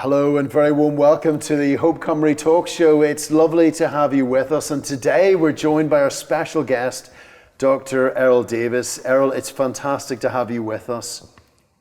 Hello and very warm welcome to the Hope Cymru Talk Show. It's lovely to have you with us, and today we're joined by our special guest, Dr. Eryl Davies. Eryl, it's fantastic to have you with us.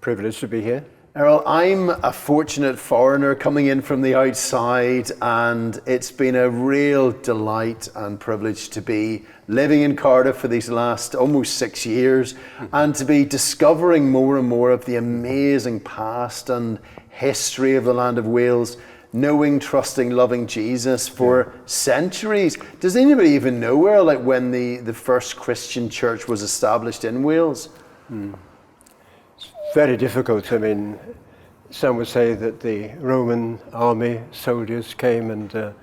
Privileged to be here. Eryl, I'm a fortunate foreigner coming in from the outside, and it's been a real delight and privilege to be living in Cardiff for these last almost 6 years and to be discovering more and more of the amazing past and history of the land of Wales, knowing, trusting, loving Jesus for centuries. Does anybody even know where, like, when the first Christian church was established in Wales? It's very difficult. I mean, some would say that the Roman army soldiers came and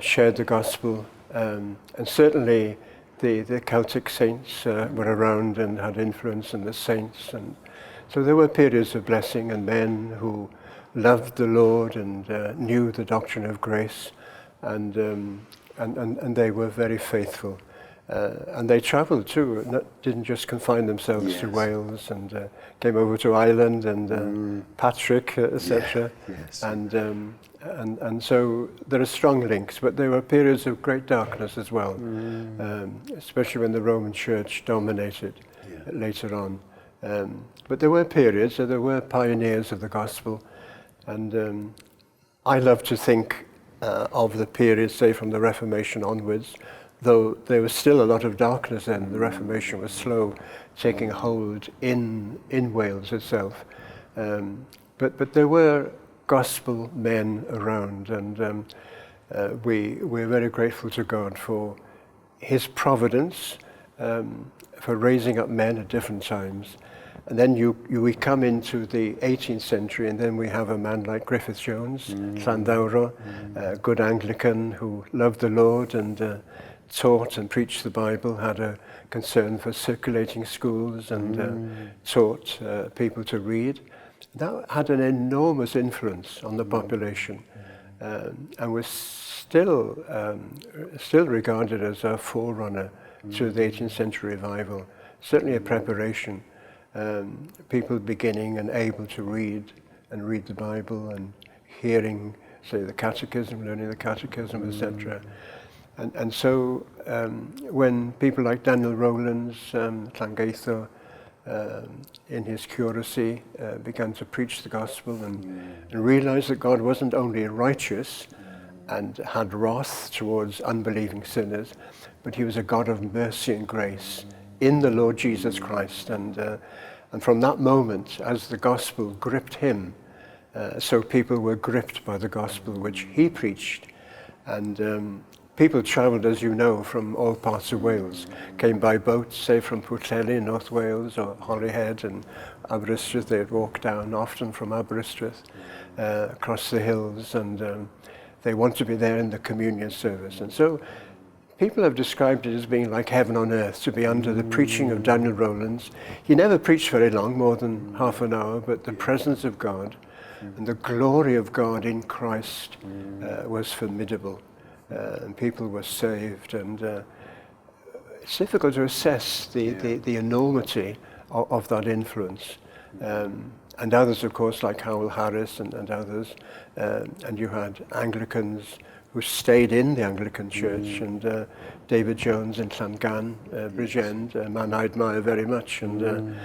shared the gospel, and certainly the Celtic saints were around and had influence in the saints, and so there were periods of blessing and men who loved the Lord and knew the doctrine of grace, and they were very faithful. And they travelled too, didn't just confine themselves to Wales, and came over to Ireland and Patrick, etc. And so there are strong links, but there were periods of great darkness as well, especially when the Roman Church dominated later on. But there were periods, so there were pioneers of the gospel, and I love to think of the period, say, from the Reformation onwards. Though there was still a lot of darkness then, the Reformation was slow taking hold in Wales itself. But there were gospel men around, and we're very grateful to God for his providence, for raising up men at different times. And then we come into the 18th century, and then we have a man like Griffith Jones, Llandawro, a good Anglican who loved the Lord and taught and preached the Bible, had a concern for circulating schools, and taught people to read. That had an enormous influence on the population, and was still regarded as a forerunner to the 18th century revival, certainly a preparation. People beginning and able to read the Bible and hearing, say, the catechism, learning the catechism, etc. And so when people like Daniel Rowlands, Llangeitho, in his curacy, began to preach the gospel and realized that God wasn't only righteous and had wrath towards unbelieving sinners, but he was a God of mercy and grace in the Lord Jesus Christ. And from that moment, as the gospel gripped him, so people were gripped by the gospel which he preached. And people travelled, as you know, from all parts of Wales, came by boat, say from Pwllheli in North Wales, or Holyhead and Aberystwyth. They'd walk down often from Aberystwyth across the hills, and they want to be there in the communion service. And so people have described it as being like heaven on earth, to be under the preaching of Daniel Rowlands. He never preached very long, more than half an hour, but the presence of God and the glory of God in Christ was formidable. And people were saved, and it's difficult to assess the enormity of that influence. And others, of course, like Howell Harris and others, and you had Anglicans who stayed in the Anglican Church, and David Jones in Llangan, Bridgend, a man I admire very much, and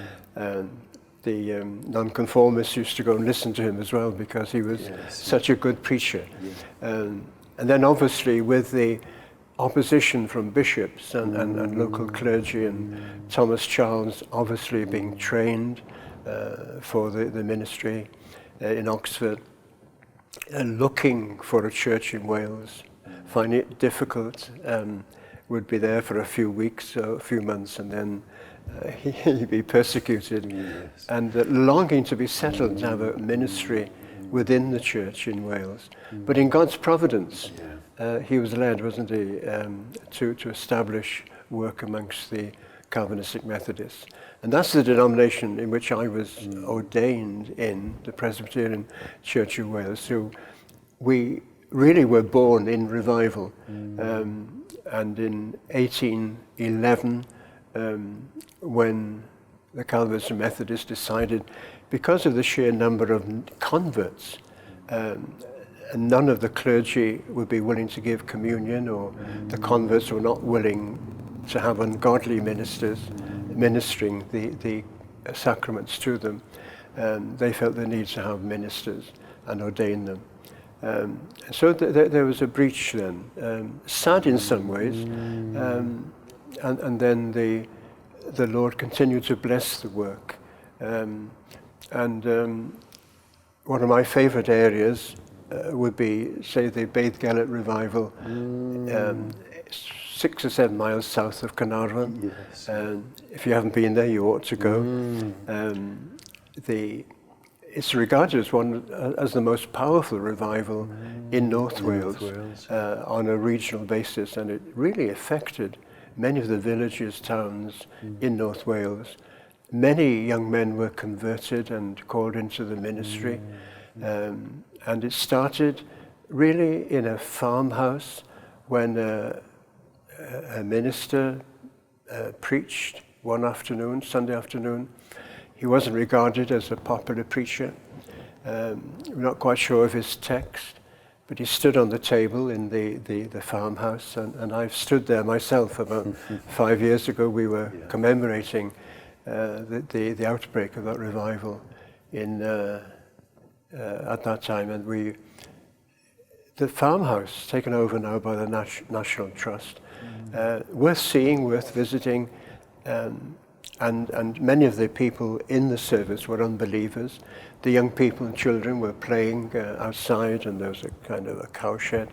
the nonconformists used to go and listen to him as well because he was such a good preacher. And then obviously with the opposition from bishops and local clergy, and Thomas Charles obviously being trained for the ministry in Oxford, looking for a church in Wales, finding it difficult, would be there for a few weeks or a few months, and then he'd be persecuted, and longing to be settled, to have a ministry within the church in Wales. But in God's providence, he was led, wasn't he, to establish work amongst the Calvinistic Methodists. And that's the denomination in which I was ordained in, the Presbyterian Church of Wales. So we really were born in revival. And in 1811, when the Calvinists and Methodists decided, because of the sheer number of converts, And none of the clergy would be willing to give communion, or the converts were not willing to have ungodly ministers ministering the sacraments to them. They felt the need to have ministers and ordain them. So there was a breach then, sad in some ways, and then the Lord continued to bless the work. One of my favourite areas would be, say, the Beddgelert revival, 6 or 7 miles south of Carnarvon. Yes. If you haven't been there, you ought to go. It's regarded as the most powerful revival in North Wales, on a regional basis, and it really affected many of the villages, towns in North Wales. Many young men were converted and called into the ministry, and it started really in a farmhouse when a minister preached one afternoon, Sunday afternoon. He wasn't regarded as a popular preacher. We're not quite sure of his text, but he stood on the table in the farmhouse, and I've stood there myself about 5 years ago. We were commemorating the outbreak of that revival at that time, and the farmhouse, taken over now by the National Trust, worth seeing, worth visiting, and many of the people in the service were unbelievers. The young people and children were playing outside, and there was a kind of a cowshed.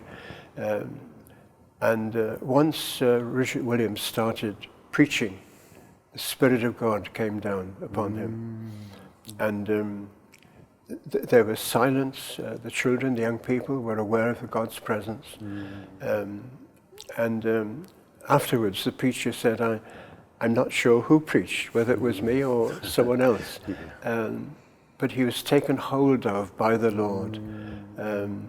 Once Richard Williams started preaching, the Spirit of God came down upon him. And there was silence. The children, the young people were aware of God's presence. Afterwards, the preacher said, I'm not sure who preached, whether it was me or someone else. But he was taken hold of by the Lord. And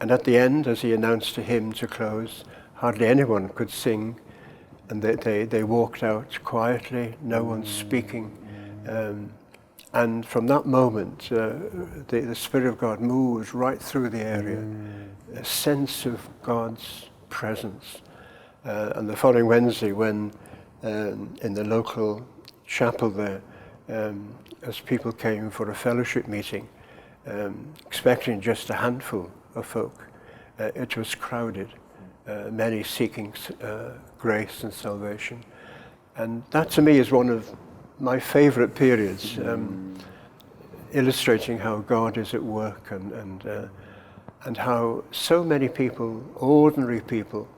at the end, as he announced a hymn to close, hardly anyone could sing. And they walked out quietly, no one speaking. And from that moment, the Spirit of God moved right through the area, a sense of God's presence. And the following Wednesday, when in the local chapel there, as people came for a fellowship meeting, expecting just a handful of folk, it was crowded, many seeking grace and salvation. And that to me is one of my favorite periods, illustrating how God is at work, and how so many people, ordinary people,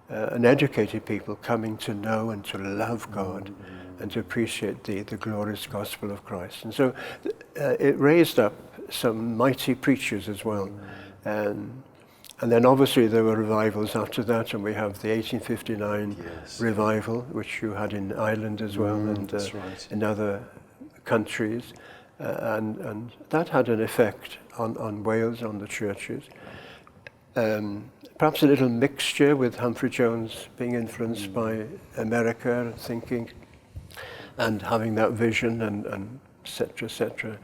and educated people, coming to know and to love God and to appreciate the glorious gospel of Christ. And so it raised up some mighty preachers as well. And then obviously there were revivals after that, and we have the 1859 revival, which you had in Ireland as well, and in other countries. And that had an effect on Wales, on the churches. Perhaps a little mixture with Humphrey Jones being influenced by America, thinking, and having that vision, and et cetera, et cetera.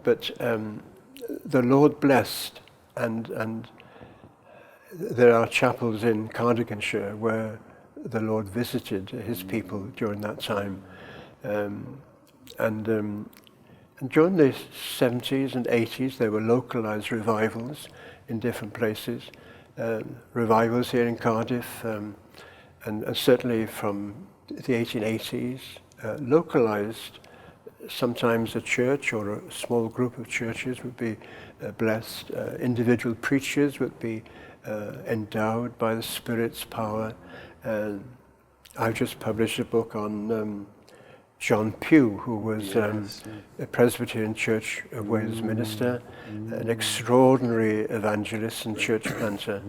But the Lord blessed, and there are chapels in Cardiganshire where the Lord visited his people during that time. And during the 70s and 80s, there were localized revivals in different places. Revivals here in Cardiff, and certainly from the 1880s, localized. Sometimes a church or a small group of churches would be blessed. Individual preachers would be endowed by the Spirit's power. I've just published a book on John Pugh, who was a Presbyterian Church of Wales minister, an extraordinary evangelist and church planter.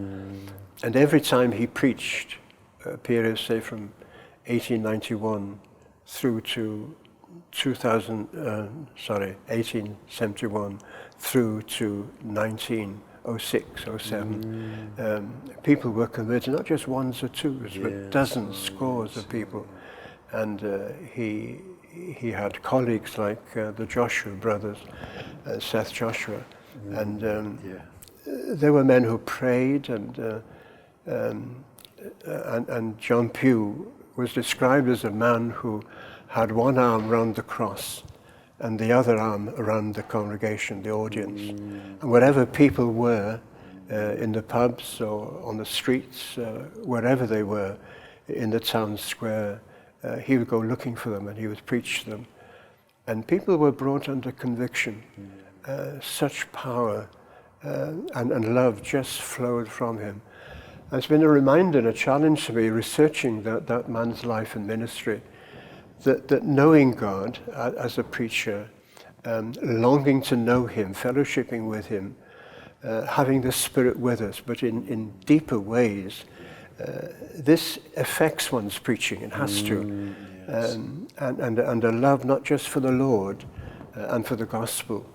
And every time he preached, a period, say, from 1891 through to 1871 through to 1906, 07, people were converted, not just ones or twos, but dozens, scores of people. And he had colleagues like the Joshua brothers, Seth Joshua, And there were men who prayed, and John Pugh was described as a man who had one arm round the cross and the other arm around the congregation, the audience. And wherever people were, in the pubs or on the streets, wherever they were, in the town square, he would go looking for them and he would preach to them. And people were brought under conviction. Such power and love just flowed from him. And it's been a reminder and a challenge to me researching that man's life and ministry, that knowing God as a preacher, longing to know him, fellowshipping with him, having the Spirit with us, but in deeper ways, this affects one's preaching. It has to. And a love not just for the Lord and for the gospel,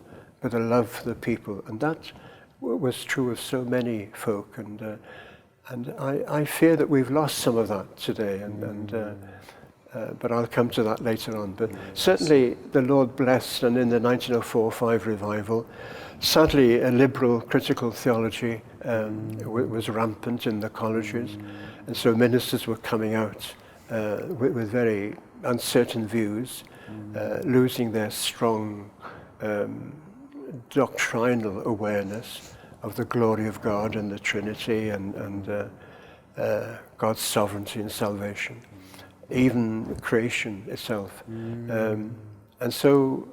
but a love for the people. And that was true of so many folk. And I fear that we've lost some of that today. But I'll come to that later on. But certainly the Lord blessed, and in the 1904-5 revival, sadly a liberal critical theology was rampant in the colleges, and so ministers were coming out with very uncertain views, losing their strong doctrinal awareness of the glory of God and the Trinity and God's sovereignty and salvation, even creation itself. And so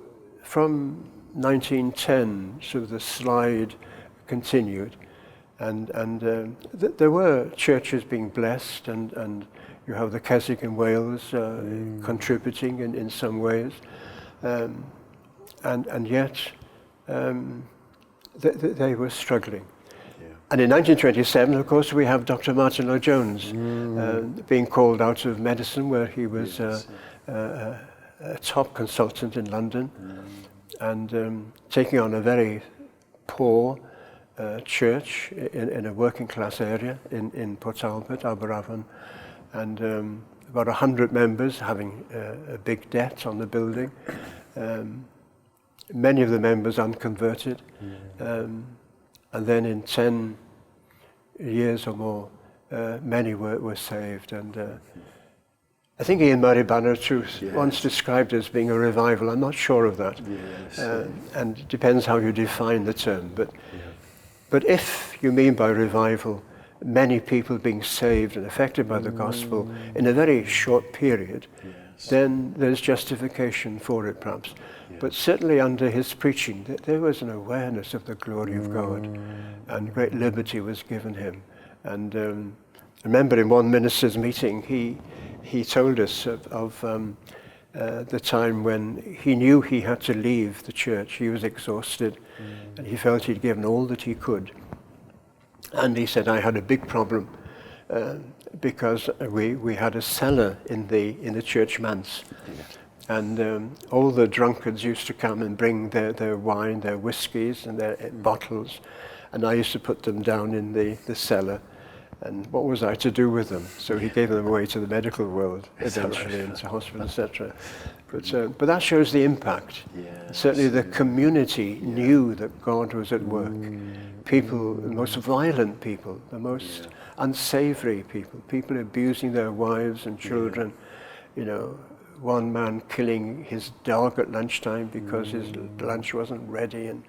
from 1910, so the slide continued, and there were churches being blessed, and you have the Keswick in Wales contributing in some ways, and yet they were struggling. And in 1927, of course, we have Dr. Martin Lloyd-Jones being called out of medicine, where he was a top consultant in London, and taking on a very poor church in a working class area in Port Talbot, Aberafon, and about 100 members having a big debt on the building. Many of the members unconverted. And then in 10 years or more, many were saved. And I think Ian Murray Banner Truth once described it as being a revival. I'm not sure of that. And it depends how you define the term. But if you mean by revival, many people being saved and affected by the gospel in a very short period, then there's justification for it perhaps. But certainly under his preaching, there was an awareness of the glory of God, and great liberty was given him. And I remember in one minister's meeting, he told us of the time when he knew he had to leave the church. He was exhausted, and he felt he'd given all that he could. And he said, I had a big problem because we had a cellar in the church manse. And all the drunkards used to come and bring their wine, their whiskies and their bottles, and I used to put them down in the cellar. And what was I to do with them? So he gave them away to the medical world eventually, into hospital, etc. But that shows the impact. Certainly the community knew that God was at work. People, the most violent people, the most unsavory people abusing their wives and children, you know, one man killing his dog at lunchtime because his lunch wasn't ready. And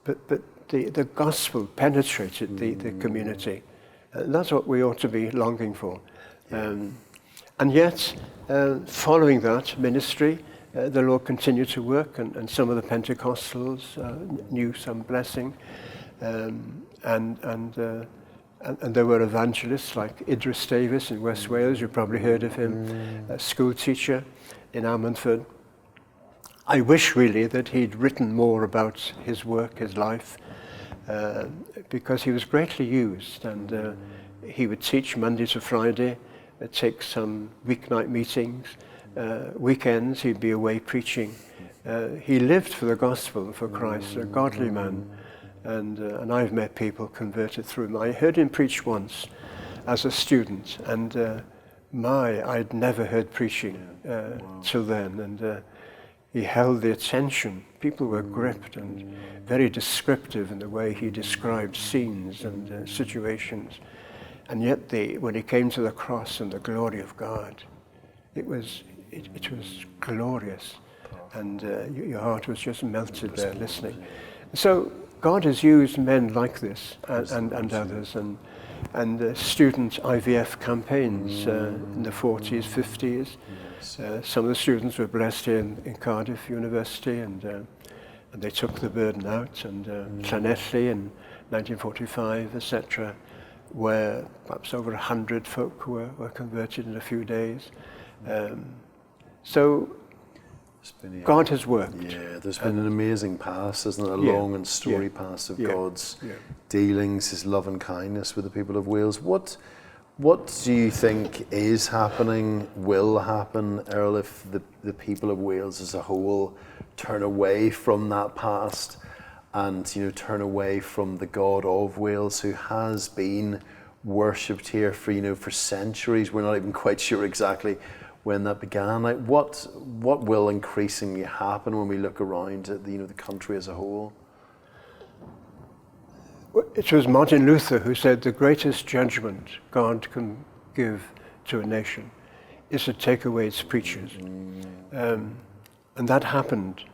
but the gospel penetrated the community. That's what we ought to be longing for. And yet, following that ministry, the Lord continued to work, and some of the Pentecostals knew some blessing, and there were evangelists like Eryl Davies in West Wales. You've probably heard of him, a school teacher in Ammanford. I wish really that he'd written more about his work, his life, because he was greatly used, and he would teach Monday to Friday, take some weeknight meetings, weekends he'd be away preaching. He lived for the gospel and for Christ, a godly man, and I've met people converted through him. I heard him preach once as a student, and I'd never heard preaching till then, and he held the attention. People were gripped and very descriptive in the way he described scenes and situations. And yet when he came to the cross and the glory of God, it was glorious. And your heart was just melted there listening. So God has used men like this and others, and student IVF campaigns in the 40s, 50s. Some of the students were blessed here in Cardiff University, and they took the burden out, and Llanelli in 1945, etc., where perhaps over 100 folk were converted in a few days. So God has worked. Yeah, there's been an amazing past, isn't it? A long and storied past of God's dealings, his love and kindness with the people of Wales. What do you think is happening, will happen, Eryl, if the people of Wales as a whole turn away from that past and turn away from the God of Wales, who has been worshipped here for centuries? We're not even quite sure exactly when that began. Like, what will increasingly happen when we look around at the country as a whole? It was Martin Luther who said the greatest judgment God can give to a nation is to take away its preachers. And that happened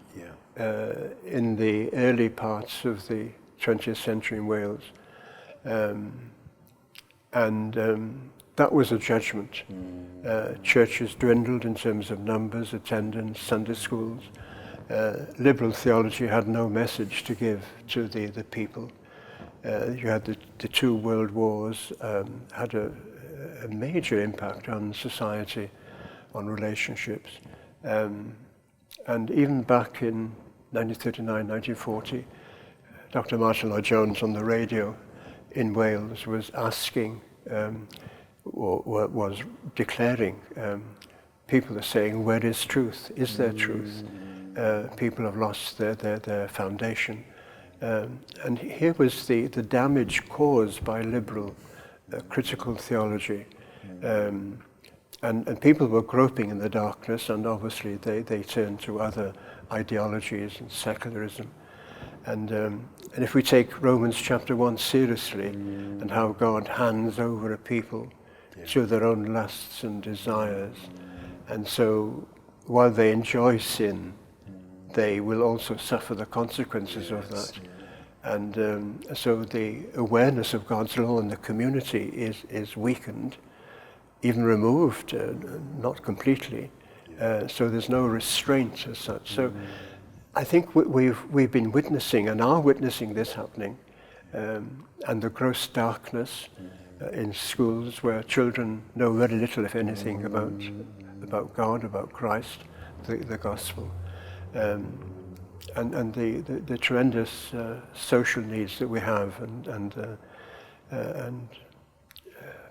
in the early parts of the 20th century in Wales. That was a judgment. Churches dwindled in terms of numbers, attendance, Sunday schools. Liberal theology had no message to give to the people. You had the two world wars, had a major impact on society, on relationships. And even back in 1939, 1940, Dr. Martin Lloyd-Jones on the radio in Wales was asking, or was declaring, people are saying, where is truth? Is there truth? People have lost their foundation. And here was the damage caused by liberal critical theology. And people were groping in the darkness, and obviously they turned to other ideologies and secularism. And if we take Romans chapter 1 seriously, and how God hands over a people to their own lusts and desires, and so while they enjoy sin, they will also suffer the consequences of that. And so the awareness of God's law in the community is weakened, even removed, not completely. So there's no restraint as such. So I think we've been witnessing and are witnessing this happening, and the gross darkness in schools where children know very little, if anything, about God, about Christ, the gospel. And the tremendous social needs that we have, and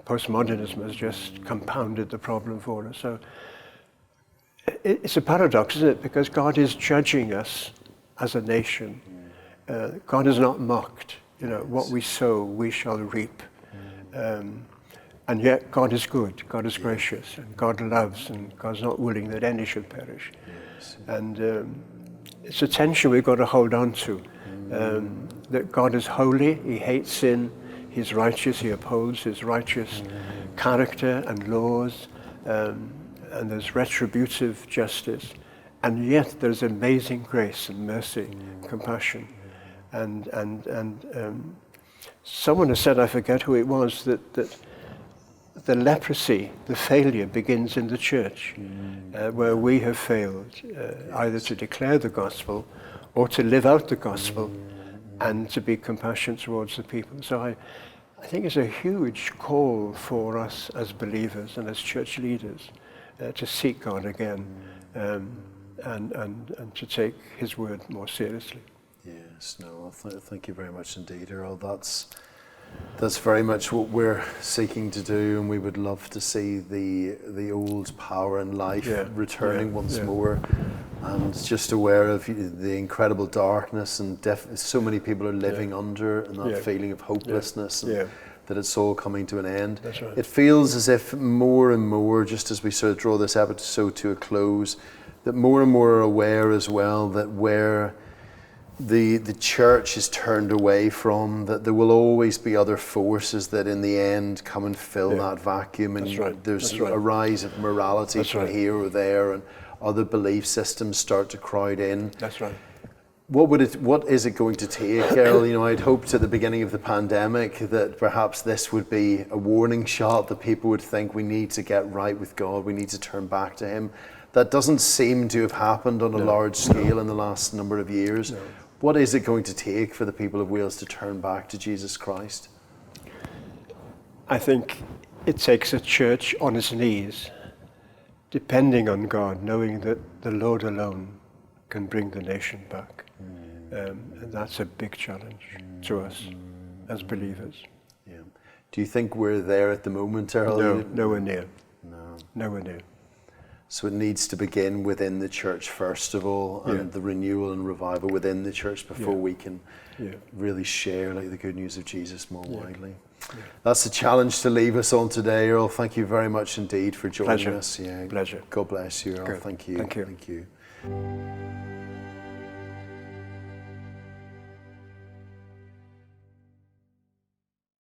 postmodernism has just compounded the problem for us. So it's a paradox, isn't it? Because God is judging us as a nation. God is not mocked. What we sow, we shall reap. And yet God is good, God is gracious, and God loves, and God's not willing that any should perish. And it's a tension we've got to hold on to, that God is holy, he hates sin, he's righteous, he upholds his righteous character and laws, and there's retributive justice, and yet there's amazing grace and mercy, compassion. And someone has said, I forget who it was, that the leprosy, the failure begins in the church, where we have failed either to declare the gospel or to live out the gospel and to be compassionate towards the people. So I think it's a huge call for us as believers and as church leaders to seek God again, and to take his word more seriously. Yes, no, thank you very much indeed, Eryl. That's very much what we're seeking to do, and we would love to see the old power and life returning once more. And just aware of the incredible darkness and so many people are living under, and that feeling of hopelessness, and that it's all coming to an end. That's right. It feels as if more and more, just as we sort of draw this episode to a close, that more and more are aware as well that where the church is turned away from, that there will always be other forces that in the end come and fill that vacuum, and there's a rise of morality from here or there, and other belief systems start to crowd in. That's right. What is it going to take, Eryl? You know, I'd hoped at the beginning of the pandemic that perhaps this would be a warning shot, that people would think we need to get right with God, we need to turn back to Him. That doesn't seem to have happened on a large scale in the last number of years. No. What is it going to take for the people of Wales to turn back to Jesus Christ? I think it takes a church on its knees, depending on God, knowing that the Lord alone can bring the nation back. And that's a big challenge to us as believers. Yeah. Do you think we're there at the moment, Eryl? No, nowhere near. No. Nowhere near. So it needs to begin within the church first of all, and the renewal and revival within the church before we can really share like the good news of Jesus more widely. Yeah. That's the challenge to leave us on today, Eryl. Thank you very much indeed for joining us. Yeah. Pleasure. God bless you, Eryl. Good. Thank you. Thank you. Thank you.